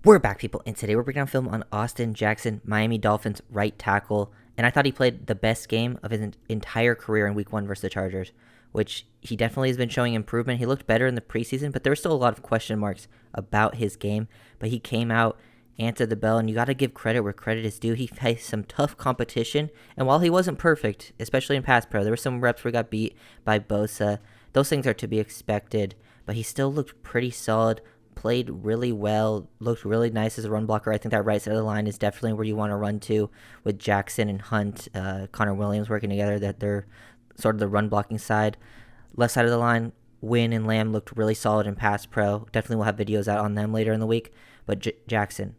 We're back, people, and today we're breaking down film on Austin Jackson, Miami Dolphins right tackle, and I thought he played the best game of his entire career in Week 1 versus the Chargers, which he definitely has been showing improvement. He looked better in the preseason, but there were still a lot of question marks about his game, but he came out, answered the bell, and you got to give credit where credit is due. He faced some tough competition, and while he wasn't perfect, especially in pass pro, there were some reps where he got beat by Bosa. Those things are to be expected, but he still looked pretty solid. Played really well, looked really nice as a run blocker. I think that right side of the line is definitely where you want to run to with Jackson and Hunt, Connor Williams working together, that they're sort of the run blocking side. Left side of the line, Wynn and Lamb looked really solid in pass pro. Definitely we'll have videos out on them later in the week. But Jackson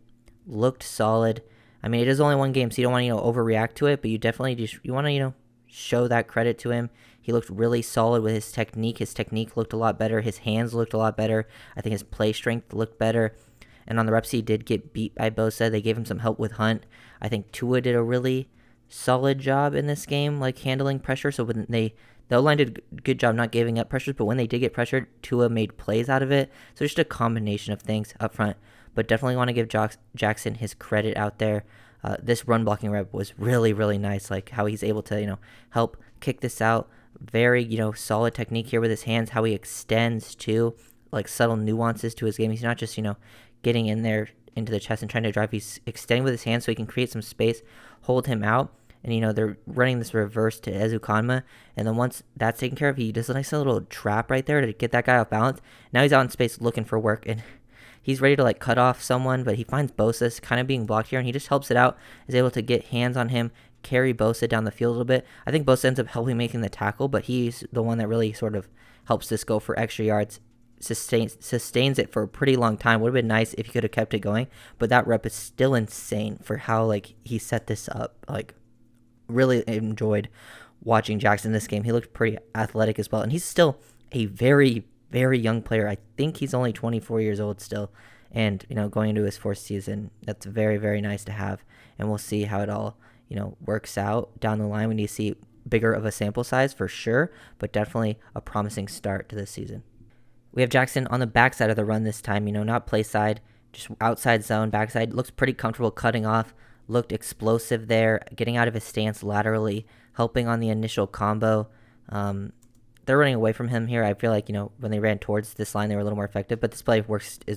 looked solid. I mean, it is only one game, so you don't want to, overreact to it, but you definitely just, you want to, show that credit to him. He looked really solid with his technique. His technique looked a lot better. His hands looked a lot better. I think his play strength looked better. And on the reps, he did get beat by Bosa. They gave him some help with Hunt. I think Tua did a really solid job in this game, like handling pressure. So when the O-line did a good job not giving up pressures, but when they did get pressured, Tua made plays out of it. So just a combination of things up front. But definitely want to give Jackson his credit out there. This run blocking rep was really, really nice, like how he's able to, help kick this out. Very, solid technique here with his hands, how he extends too, like subtle nuances to his game. He's not just, getting in there into the chest and trying to drive. He's extending with his hands so he can create some space, hold him out. And, they're running this reverse to Ezukanma. And then once that's taken care of, he does a nice little trap right there to get that guy off balance. Now he's out in space looking for work. And he's ready to cut off someone, but he finds Bosa kind of being blocked here, and he just helps it out, is able to get hands on him, carry Bosa down the field a little bit. I think Bosa ends up helping making the tackle, but he's the one that really sort of helps this go for extra yards, sustains it for a pretty long time. Would have been nice if he could have kept it going, but that rep is still insane for how he set this up. Really enjoyed watching Jackson this game. He looked pretty athletic as well, and he's still a very, very young player. I think he's only 24 years old still, and going into his fourth season. That's very, very nice to have, and we'll see how it all works out down the line. We need to see bigger of a sample size for sure, but definitely a promising start to this season. We have Jackson on the backside of the run this time, not play side, just outside zone, backside. Looks pretty comfortable cutting off, looked explosive there, getting out of his stance laterally, helping on the initial combo. They're running away from him here. I feel like, when they ran towards this line, they were a little more effective, but this play worked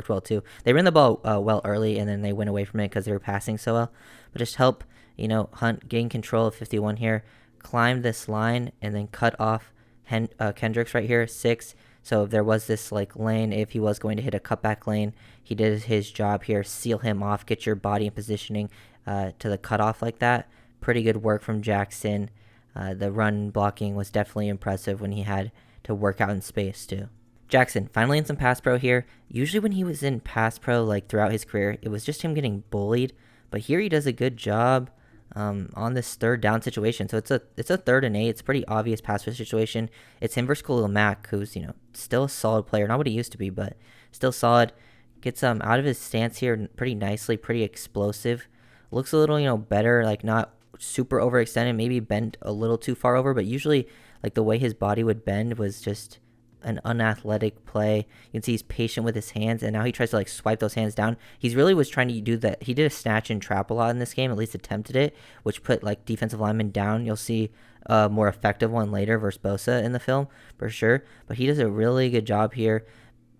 well too. They ran the ball well early, and then they went away from it because they were passing so well. But just help, Hunt gain control of 51 here, climb this line, and then cut off Kendricks right here, 6. So if there was this lane, if he was going to hit a cutback lane, he did his job here, seal him off, get your body in positioning to the cutoff like that. Pretty good work from Jackson. The run blocking was definitely impressive when he had to work out in space too. Jackson, finally in some pass pro here. Usually when he was in pass pro throughout his career, it was just him getting bullied. But here he does a good job on this third down situation. So it's a 3rd and 8. It's a pretty obvious pass pro situation. It's him versus Khalil Mack, who's still a solid player. Not what he used to be, but still solid. Gets out of his stance here pretty nicely, pretty explosive. Looks a little better, not super overextended, maybe bent a little too far over, but usually the way his body would bend was just an unathletic play. You can see he's patient with his hands, and now he tries to swipe those hands down. He's really was trying to do that. He did a snatch and trap a lot in this game, at least attempted it, which put defensive linemen down. You'll see a more effective one later versus Bosa in the film for sure, but he does a really good job here.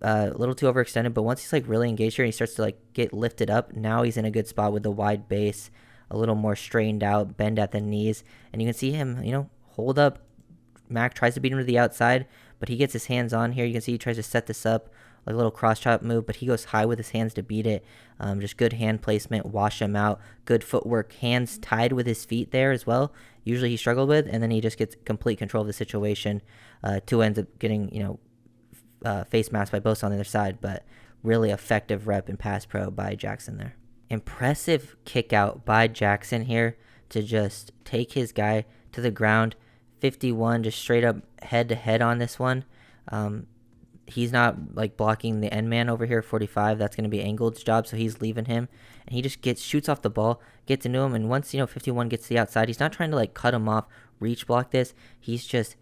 A little too overextended, but once he's really engaged here and he starts to get lifted up, now he's in a good spot with the wide base, a little more strained out, bend at the knees, and you can see him, hold up. Mac tries to beat him to the outside, but he gets his hands on here. You can see he tries to set this up, a little cross chop move, but he goes high with his hands to beat it. Just good hand placement, wash him out, good footwork, hands tied with his feet there as well. Usually he struggled with, and then he just gets complete control of the situation. Tua ends up getting, face masked by Bosa on the other side, but really effective rep in pass pro by Jackson there. Impressive kick out by Jackson here to just take his guy to the ground. 51 just straight up head to head on this one. He's not blocking the end man over here, 45. That's going to be Angold's job, so he's leaving him, and he just shoots off the ball, gets into him, and once 51 gets to the outside, he's not trying to cut him off, reach block this. He's just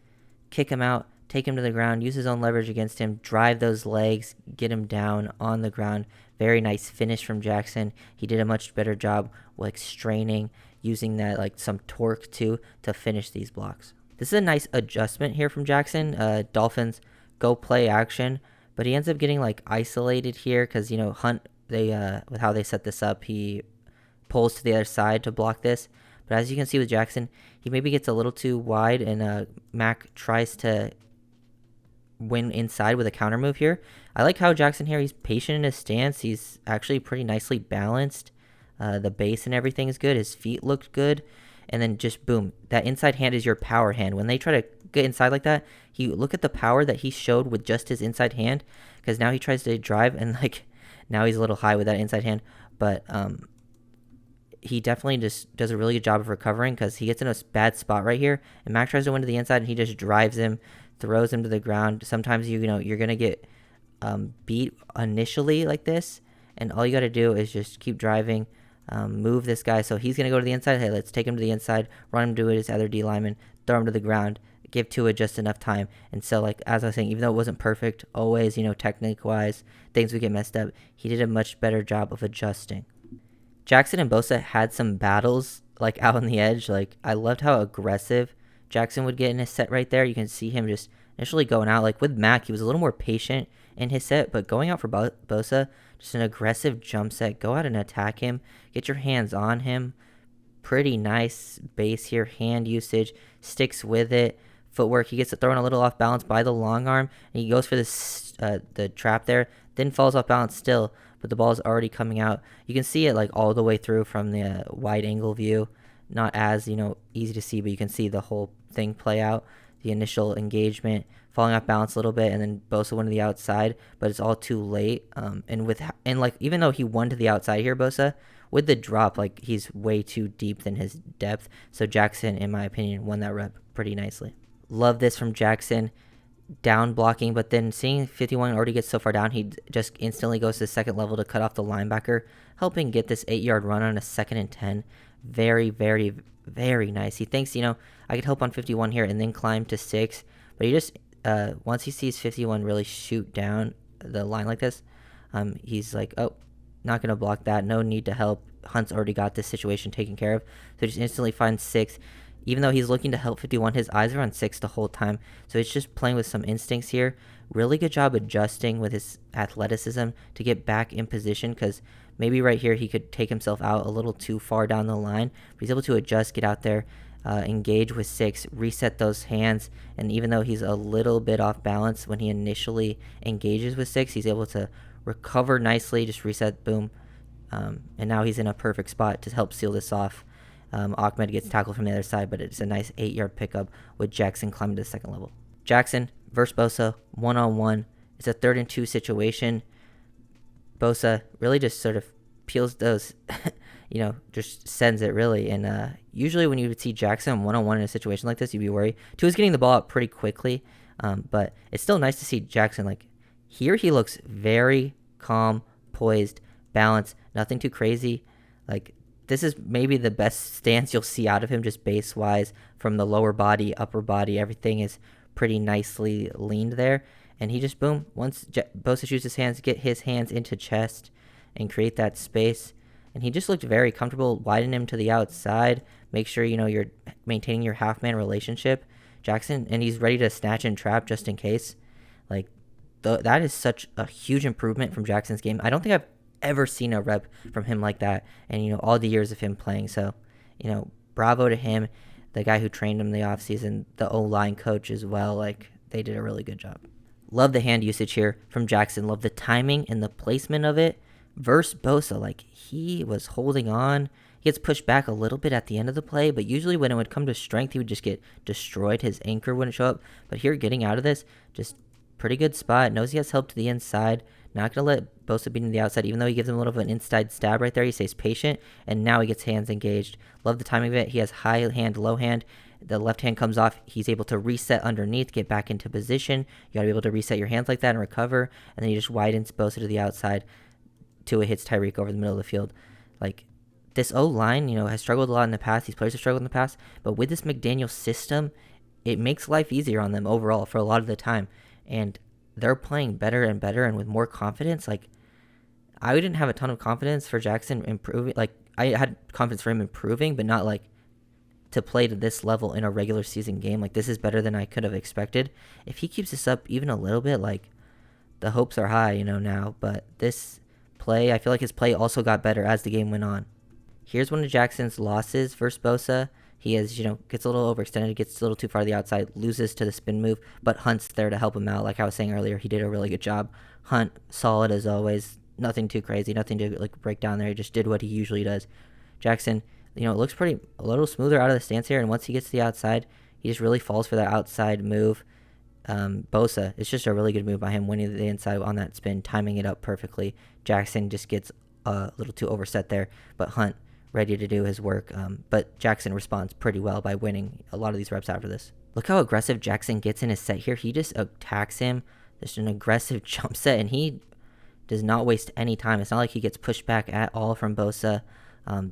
kick him out, take him to the ground, use his own leverage against him, drive those legs, get him down on the ground. Very nice finish from Jackson. He did a much better job like straining, using that like some torque too to finish these blocks. This is a nice adjustment here from Jackson. Dolphins go play action, but he ends up getting like isolated here because Hunt, they with how they set this up, he pulls to the other side to block this. But as you can see with Jackson, he maybe gets a little too wide, and Mac tries to win inside with a counter move here. I like how Jackson here, he's patient in his stance. He's actually pretty nicely balanced. The base and everything is good. His feet looked good. And then just boom, that inside hand is your power hand. When they try to get inside like that, look at the power that he showed with just his inside hand, because now he tries to drive, and like now he's a little high with that inside hand. But he definitely just does a really good job of recovering, because he gets in a bad spot right here, and Mac tries to win to the inside, and he just drives him, throws him to the ground. Sometimes you're gonna get beat initially like this, and all you got to do is just keep driving, move this guy. So he's gonna go to the inside. Hey, let's take him to the inside, run him to his other D lineman, throw him to the ground, give Tua just enough time. And so, like as I was saying, even though it wasn't perfect always, technique wise, things would get messed up, he did a much better job of adjusting. Jackson and Bosa had some battles like out on the edge. Like I loved how aggressive Jackson would get in his set right there. You can see him just initially going out. Like with Mac, he was a little more patient in his set, but going out for Bosa, just an aggressive jump set. Go out and attack him. Get your hands on him. Pretty nice base here. Hand usage. Sticks with it. Footwork. He gets thrown a little off balance by the long arm, and he goes for this the trap there. Then falls off balance still, but the ball is already coming out. You can see it like all the way through from the wide angle view. Not as easy to see, but you can see the whole thing play out. The initial engagement, falling off balance a little bit, and then Bosa went to the outside, but it's all too late. And like even though he won to the outside here, Bosa, with the drop, like he's way too deep than his depth. So Jackson, in my opinion, won that rep pretty nicely. Love this from Jackson. Down blocking, but then seeing 51 already gets so far down, he just instantly goes to the second level to cut off the linebacker, helping get this 8-yard run on a 2nd and 10. Very, very, very nice. He thinks, I could help on 51 here and then climb to 6, but he just, once he sees 51 really shoot down the line like this, he's like, oh, not going to block that. No need to help. Hunt's already got this situation taken care of. So he just instantly finds 6. Even though he's looking to help 51, his eyes are on 6 the whole time. So he's just playing with some instincts here. Really good job adjusting with his athleticism to get back in position, because maybe right here he could take himself out a little too far down the line. But he's able to adjust, get out there, engage with 6, reset those hands. And even though he's a little bit off balance when he initially engages with 6, he's able to recover nicely, just reset, boom. And now he's in a perfect spot to help seal this off. Ahmed gets tackled from the other side, but it's a nice 8-yard pickup with Jackson climbing to the second level. Jackson versus Bosa, 1-on-1. It's a 3rd and 2 situation. Bosa really just sort of peels those, just sends it really. And usually when you would see Jackson 1-on-1 in a situation like this, you'd be worried. Tua's getting the ball up pretty quickly, but it's still nice to see Jackson. Like here, he looks very calm, poised, balanced, nothing too crazy. Like this is maybe the best stance you'll see out of him, just base-wise, from the lower body, upper body. Everything is pretty nicely leaned there. And he just, boom, once Bosa shoots his hands, get his hands into chest and create that space. And he just looked very comfortable. Widen him to the outside. Make sure, you're maintaining your half-man relationship. Jackson, and he's ready to snatch and trap just in case. Like, that is such a huge improvement from Jackson's game. I don't think I've ever seen a rep from him like that, and all the years of him playing. So bravo to him, the guy who trained him in the offseason, the O-line coach as well. Like they did a really good job. Love the hand usage here from Jackson. Love the timing and the placement of it versus Bosa. Like he was holding on. He gets pushed back a little bit at the end of the play, but usually when it would come to strength, he would just get destroyed. His anchor wouldn't show up. But here, getting out of this, just pretty good spot. Knows he has help to the inside. Not going to let Bosa beat him to the outside, even though he gives him a little bit of an inside stab right there. He stays patient, and now he gets hands engaged. Love the timing of it. He has high hand, low hand. The left hand comes off. He's able to reset underneath, get back into position. You got to be able to reset your hands like that and recover, and then he just widens Bosa to the outside. Tua hits Tyreek over the middle of the field. Like, this O-line, has struggled a lot in the past. These players have struggled in the past, but with this McDaniel system, it makes life easier on them overall for a lot of the time, and they're playing better and better and with more confidence. Like, I didn't have a ton of confidence for Jackson improving. Like, I had confidence for him improving, but not like to play to this level in a regular season game. Like, this is better than I could have expected. If he keeps this up even a little bit, like, the hopes are high, now. But this play, I feel like his play also got better as the game went on. Here's one of Jackson's losses versus Bosa. He is, gets a little overextended, gets a little too far to the outside, loses to the spin move, but Hunt's there to help him out. Like I was saying earlier, he did a really good job. Hunt, solid as always. Nothing too crazy, nothing to like break down there. He just did what he usually does. Jackson, it looks a little smoother out of the stance here, and once he gets to the outside, he just really falls for that outside move. Bosa, it's just a really good move by him, winning the inside on that spin, timing it up perfectly. Jackson just gets a little too overset there, but Hunt ready to do his work. But Jackson responds pretty well by winning a lot of these reps after this. Look how aggressive Jackson gets in his set here. He just attacks him. Just an aggressive jump set, and he does not waste any time. It's not like he gets pushed back at all from Bosa.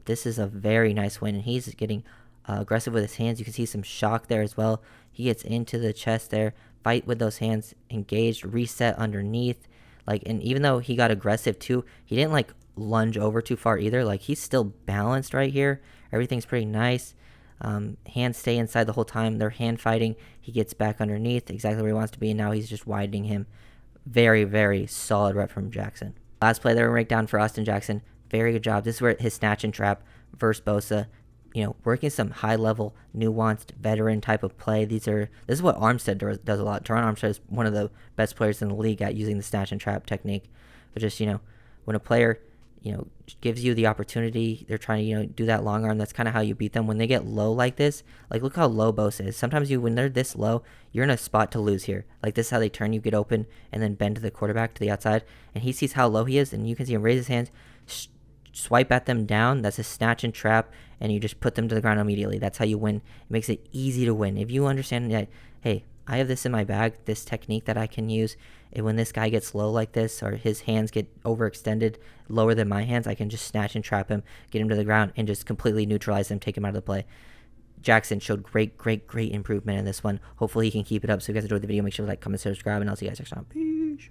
This is a very nice win, and he's getting aggressive with his hands. You can see some shock there as well. He gets into the chest there, fight with those hands, engaged, reset underneath. And even though he got aggressive too, he didn't lunge over too far either. He's still balanced right here. Everything's pretty nice. Hands stay inside the whole time. They're hand fighting. He gets back underneath exactly where he wants to be, and now he's just widening him. Very, very solid rep from Jackson. Last play there, break down for Austin Jackson. Very good job. This is where his snatch and trap versus Bosa. Working some high-level, nuanced, veteran type of play. This is what Armstead does a lot. Teron Armstead is one of the best players in the league at using the snatch and trap technique. But just, when a player, gives you the opportunity, they're trying to, do that long arm. That's kind of how you beat them. When they get low like this, look how low Bosa is. Sometimes when they're this low, you're in a spot to lose here. This is how they turn you, get open, and then bend to the quarterback to the outside. And he sees how low he is, and you can see him raise his hands, swipe at them down. That's a snatch and trap, and you just put them to the ground immediately. That's how you win. It makes it easy to win. If you understand that, hey, I have this in my bag, this technique that I can use, and when this guy gets low like this, or his hands get overextended, lower than my hands, I can just snatch and trap him, get him to the ground, and just completely neutralize him, take him out of the play. Jackson showed great improvement in this one. Hopefully he can keep it up. So if you guys enjoyed the video, make sure to like, comment, subscribe, and I'll see you guys next time. Peace.